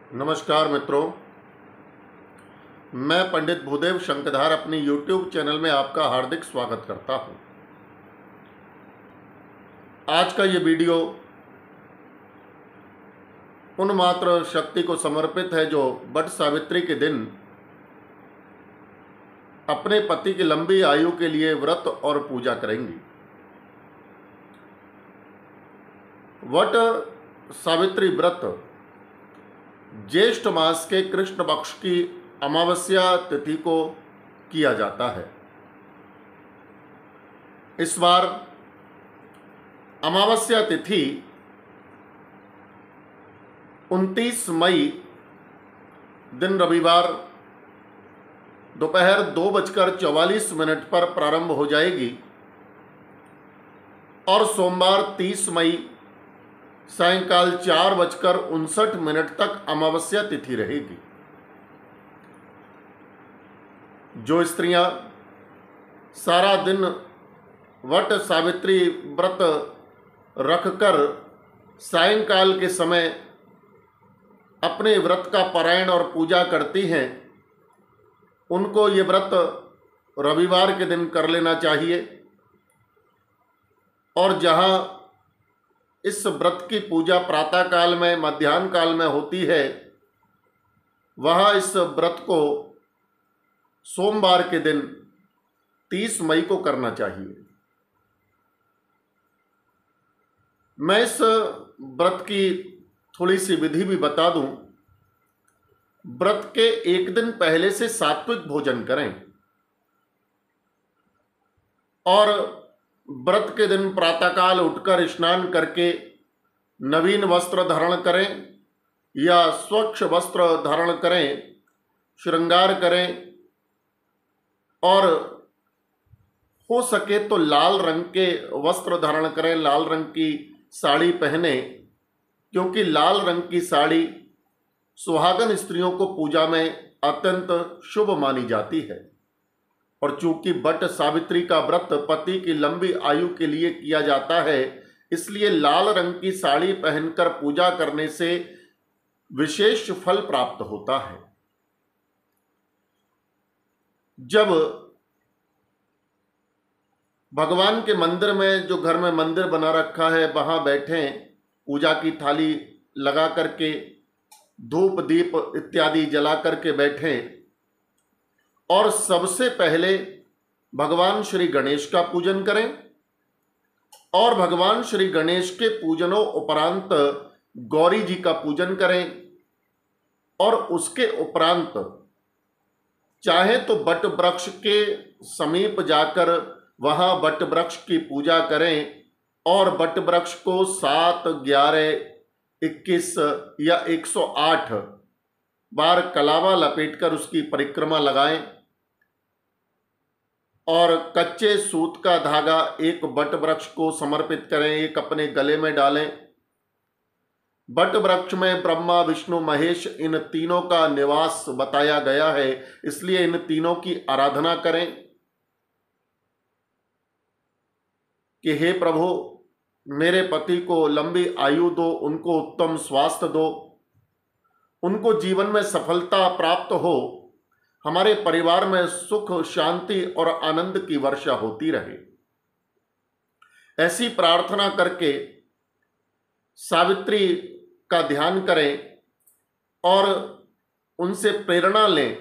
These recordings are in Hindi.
नमस्कार मित्रों, मैं पंडित भूदेव शंखधार अपनी YouTube चैनल में आपका हार्दिक स्वागत करता हूं। आज का ये वीडियो उन मात्र शक्ति को समर्पित है जो वट सावित्री के दिन अपने पति की लंबी आयु के लिए व्रत और पूजा करेंगी। वट सावित्री व्रत ज्येष्ठ मास के कृष्ण पक्ष की अमावस्या तिथि को किया जाता है। इस बार अमावस्या तिथि 29 मई दिन रविवार दोपहर 2:44 पर प्रारंभ हो जाएगी और सोमवार 30 मई सायंकाल 4:59 तक अमावस्या तिथि रहेगी। जो स्त्रियां सारा दिन वट सावित्री व्रत रखकर सायंकाल के समय अपने व्रत का पारायण और पूजा करती हैं, उनको ये व्रत रविवार के दिन कर लेना चाहिए। और जहां इस व्रत की पूजा प्रातः काल में, मध्याह्न काल में होती है, वहां इस व्रत को सोमवार के दिन 30 मई को करना चाहिए। मैं इस व्रत की थोड़ी सी विधि भी बता दूं। व्रत के एक दिन पहले से सात्विक भोजन करें और व्रत के दिन प्रातःकाल उठकर स्नान करके नवीन वस्त्र धारण करें या स्वच्छ वस्त्र धारण करें, श्रृंगार करें और हो सके तो लाल रंग के वस्त्र धारण करें, लाल रंग की साड़ी पहने, क्योंकि लाल रंग की साड़ी सुहागन स्त्रियों को पूजा में अत्यंत शुभ मानी जाती है। और चूंकि वट सावित्री का व्रत पति की लंबी आयु के लिए किया जाता है, इसलिए लाल रंग की साड़ी पहनकर पूजा करने से विशेष फल प्राप्त होता है। जब भगवान के मंदिर में, जो घर में मंदिर बना रखा है, वहां बैठें, पूजा की थाली लगा करके धूप दीप इत्यादि जला करके बैठें और सबसे पहले भगवान श्री गणेश का पूजन करें और भगवान श्री गणेश के पूजनों उपरांत गौरी जी का पूजन करें और उसके उपरांत चाहे तो वट वृक्ष के समीप जाकर वहां वट वृक्ष की पूजा करें और वट वृक्ष को 7, 11, 21 या 108 बार कलावा लपेटकर उसकी परिक्रमा लगाएं और कच्चे सूत का धागा एक वट वृक्ष को समर्पित करें, एक अपने गले में डालें। वट वृक्ष में ब्रह्मा, विष्णु, महेश इन तीनों का निवास बताया गया है, इसलिए इन तीनों की आराधना करें कि हे प्रभु, मेरे पति को लंबी आयु दो, उनको उत्तम स्वास्थ्य दो, उनको जीवन में सफलता प्राप्त हो, हमारे परिवार में सुख, शांति और आनंद की वर्षा होती रहे। ऐसी प्रार्थना करके सावित्री का ध्यान करें और उनसे प्रेरणा लें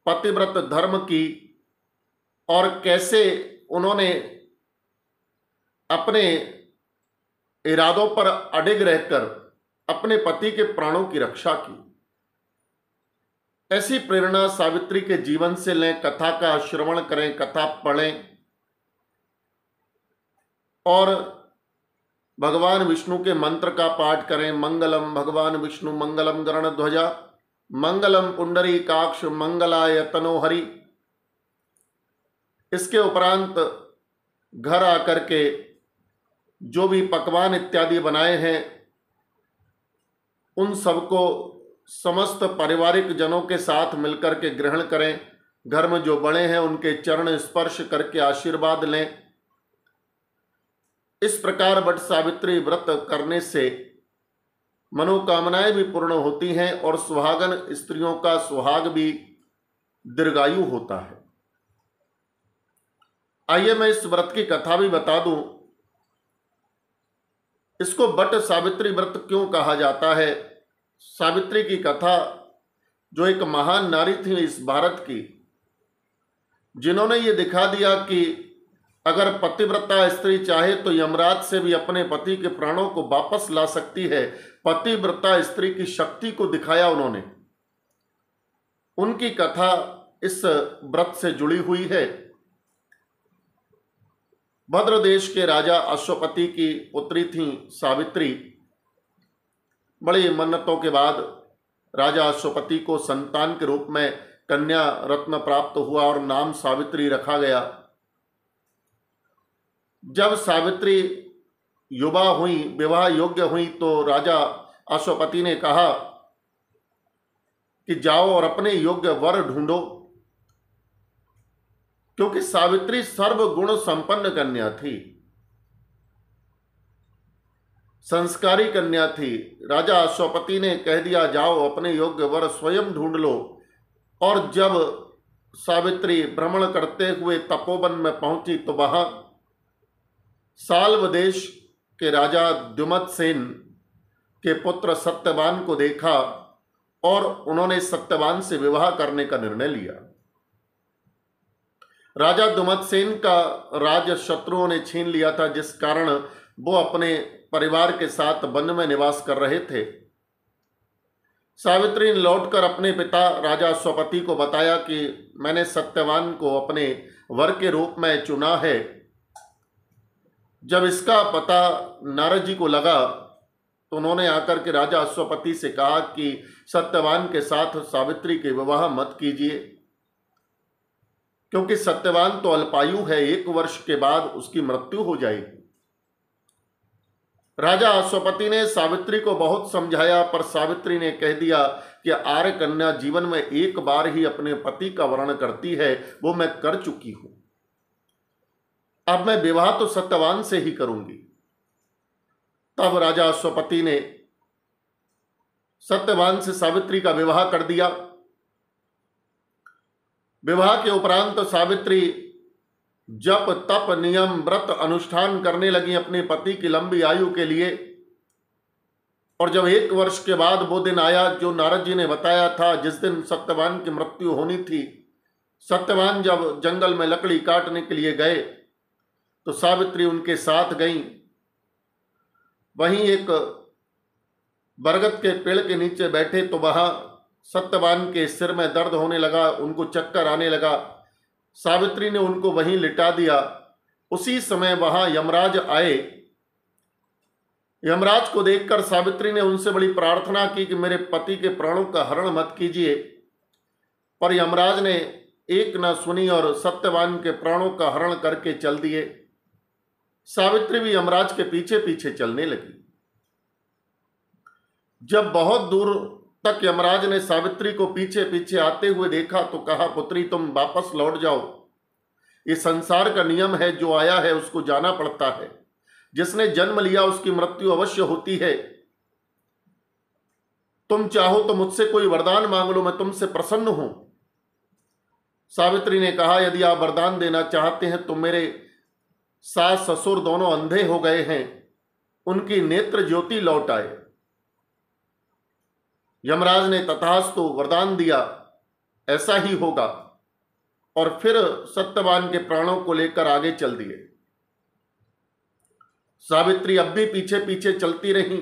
पतिव्रत धर्म की, और कैसे उन्होंने अपने इरादों पर अडिग रहकर अपने पति के प्राणों की रक्षा की। ऐसी प्रेरणा सावित्री के जीवन से लें, कथा का श्रवण करें, कथा पढ़ें और भगवान विष्णु के मंत्र का पाठ करें। मंगलम भगवान विष्णु मंगलम गरुड़ध्वजा मंगलम पुंडरीकाक्ष मंगलाय तनोहरि। इसके उपरांत घर आकर के जो भी पकवान इत्यादि बनाए हैं, उन सबको समस्त पारिवारिक जनों के साथ मिलकर के ग्रहण करें। घर में जो बड़े हैं उनके चरण स्पर्श करके आशीर्वाद लें। इस प्रकार वट सावित्री व्रत करने से मनोकामनाएं भी पूर्ण होती हैं और सुहागन स्त्रियों का सुहाग भी दीर्घायु होता है। आइए मैं इस व्रत की कथा भी बता दूं। इसको बट सावित्री व्रत क्यों कहा जाता है? सावित्री की कथा, जो एक महान नारी थी इस भारत की, जिन्होंने ये दिखा दिया कि अगर पतिव्रता स्त्री चाहे तो यमराज से भी अपने पति के प्राणों को वापस ला सकती है। पतिव्रता स्त्री की शक्ति को दिखाया उन्होंने। उनकी कथा इस व्रत से जुड़ी हुई है। भद्र देश के राजा अश्वपति की पुत्री थी सावित्री। बड़ी मन्नतों के बाद राजा अश्वपति को संतान के रूप में कन्या रत्न प्राप्त हुआ और नाम सावित्री रखा गया। जब सावित्री युवा हुई, विवाह योग्य हुई, तो राजा अश्वपति ने कहा कि जाओ और अपने योग्य वर ढूंढो, क्योंकि सावित्री सर्वगुण संपन्न कन्या थी, संस्कारी कन्या थी। राजा अश्वपति ने कह दिया जाओ अपने योग्य वर स्वयं ढूंढ लो। और जब सावित्री भ्रमण करते हुए तपोवन में पहुंची तो वहां साल्व देश के राजा द्युमत्सेन के पुत्र सत्यवान को देखा और उन्होंने सत्यवान से विवाह करने का निर्णय लिया। राजा द्युमत्सेन का राज शत्रुओं ने छीन लिया था, जिस कारण वो अपने परिवार के साथ वन में निवास कर रहे थे। सावित्री ने लौटकर अपने पिता राजा अश्वपति को बताया कि मैंने सत्यवान को अपने वर के रूप में चुना है। जब इसका पता नारद जी को लगा तो उन्होंने आकर के राजा अश्वपति से कहा कि सत्यवान के साथ सावित्री के विवाह मत कीजिए, क्योंकि सत्यवान तो अल्पायु है, 1 वर्ष के बाद उसकी मृत्यु हो जाएगी। राजा अश्वपति ने सावित्री को बहुत समझाया, पर सावित्री ने कह दिया कि आर्य कन्या जीवन में एक बार ही अपने पति का वर्ण करती है, वो मैं कर चुकी हूं। अब मैं विवाह तो सत्यवान से ही करूंगी। तब राजा अश्वपति ने सत्यवान से सावित्री का विवाह कर दिया। विवाह के उपरांत सावित्री जप तप नियम व्रत अनुष्ठान करने लगी अपने पति की लंबी आयु के लिए। और जब 1 वर्ष के बाद वो दिन आया जो नारद जी ने बताया था, जिस दिन सत्यवान की मृत्यु होनी थी, सत्यवान जब जंगल में लकड़ी काटने के लिए गए तो सावित्री उनके साथ गई। वहीं एक बरगद के पेड़ के नीचे बैठे तो वहां सत्यवान के सिर में दर्द होने लगा, उनको चक्कर आने लगा। सावित्री ने उनको वहीं लिटा दिया। उसी समय वहां यमराज आए। यमराज को देखकर सावित्री ने उनसे बड़ी प्रार्थना की कि मेरे पति के प्राणों का हरण मत कीजिए, पर यमराज ने एक न सुनी और सत्यवान के प्राणों का हरण करके चल दिए। सावित्री भी यमराज के पीछे पीछे चलने लगी। जब बहुत दूर तक यमराज ने सावित्री को पीछे पीछे आते हुए देखा तो कहा, पुत्री तुम वापस लौट जाओ। ये संसार का नियम है, जो आया है उसको जाना पड़ता है। जिसने जन्म लिया उसकी मृत्यु अवश्य होती है। तुम चाहो तो मुझसे कोई वरदान मांग लो, मैं तुमसे प्रसन्न हूं। सावित्री ने कहा, यदि आप वरदान देना चाहते हैं तो मेरे सास ससुर दोनों अंधे हो गए हैं, उनकी नेत्र ज्योति लौट आए। यमराज ने तथास्तु वरदान दिया, ऐसा ही होगा, और फिर सत्यवान के प्राणों को लेकर आगे चल दिए। सावित्री अब भी पीछे पीछे चलती रही।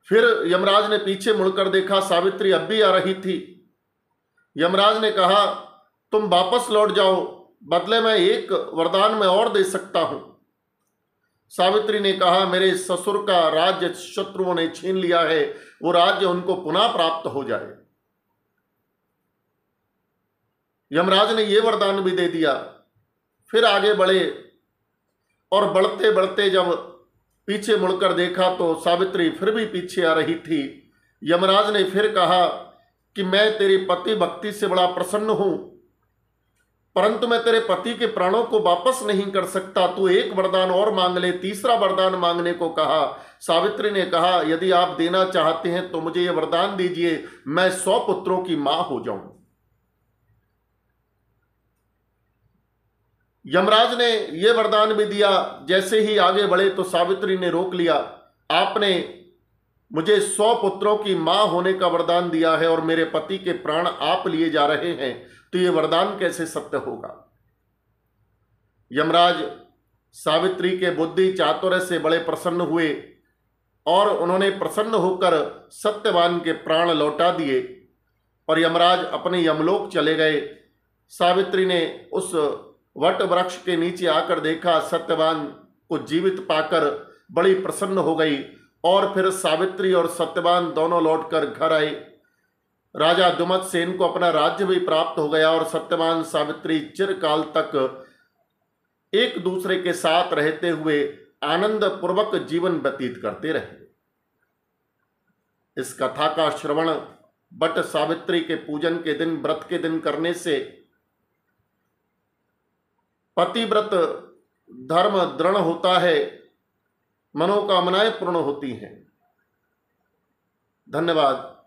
फिर यमराज ने पीछे मुड़कर देखा, सावित्री अब भी आ रही थी। यमराज ने कहा, तुम वापस लौट जाओ, बदले में एक वरदान मैं और दे सकता हूं। सावित्री ने कहा, मेरे ससुर का राज्य शत्रुओं ने छीन लिया है, वो राज्य उनको पुनः प्राप्त हो जाए। यमराज ने यह वरदान भी दे दिया। फिर आगे बढ़े और बढ़ते बढ़ते जब पीछे मुड़कर देखा तो सावित्री फिर भी पीछे आ रही थी। यमराज ने फिर कहा कि मैं तेरी पति भक्ति से बड़ा प्रसन्न हूं, परंतु मैं तेरे पति के प्राणों को वापस नहीं कर सकता, तू एक वरदान और मांग ले। तीसरा वरदान मांगने को कहा। सावित्री ने कहा, यदि आप देना चाहते हैं तो मुझे यह वरदान दीजिए, मैं 100 पुत्रों की मां हो जाऊं। यमराज ने यह वरदान भी दिया। जैसे ही आगे बढ़े तो सावित्री ने रोक लिया। आपने मुझे 100 पुत्रों की मां होने का वरदान दिया है और मेरे पति के प्राण आप लिए जा रहे हैं, तो यह वरदान कैसे सत्य होगा। यमराज सावित्री के बुद्धि चातुर्य से बड़े प्रसन्न हुए और उन्होंने प्रसन्न होकर सत्यवान के प्राण लौटा दिए और यमराज अपने यमलोक चले गए। सावित्री ने उस वट वृक्ष के नीचे आकर देखा, सत्यवान को जीवित पाकर बड़ी प्रसन्न हो गई और फिर सावित्री और सत्यवान दोनों लौटकर घर आए। राजा दुमतसेन को अपना राज्य भी प्राप्त हो गया और सत्यवान सावित्री चिरकाल तक एक दूसरे के साथ रहते हुए आनंद पूर्वक जीवन व्यतीत करते रहे। इस कथा का श्रवण बट सावित्री के पूजन के दिन, व्रत के दिन करने से पतिव्रत धर्म दृढ़ होता है, मनोकामनाएं पूर्ण होती हैं। धन्यवाद।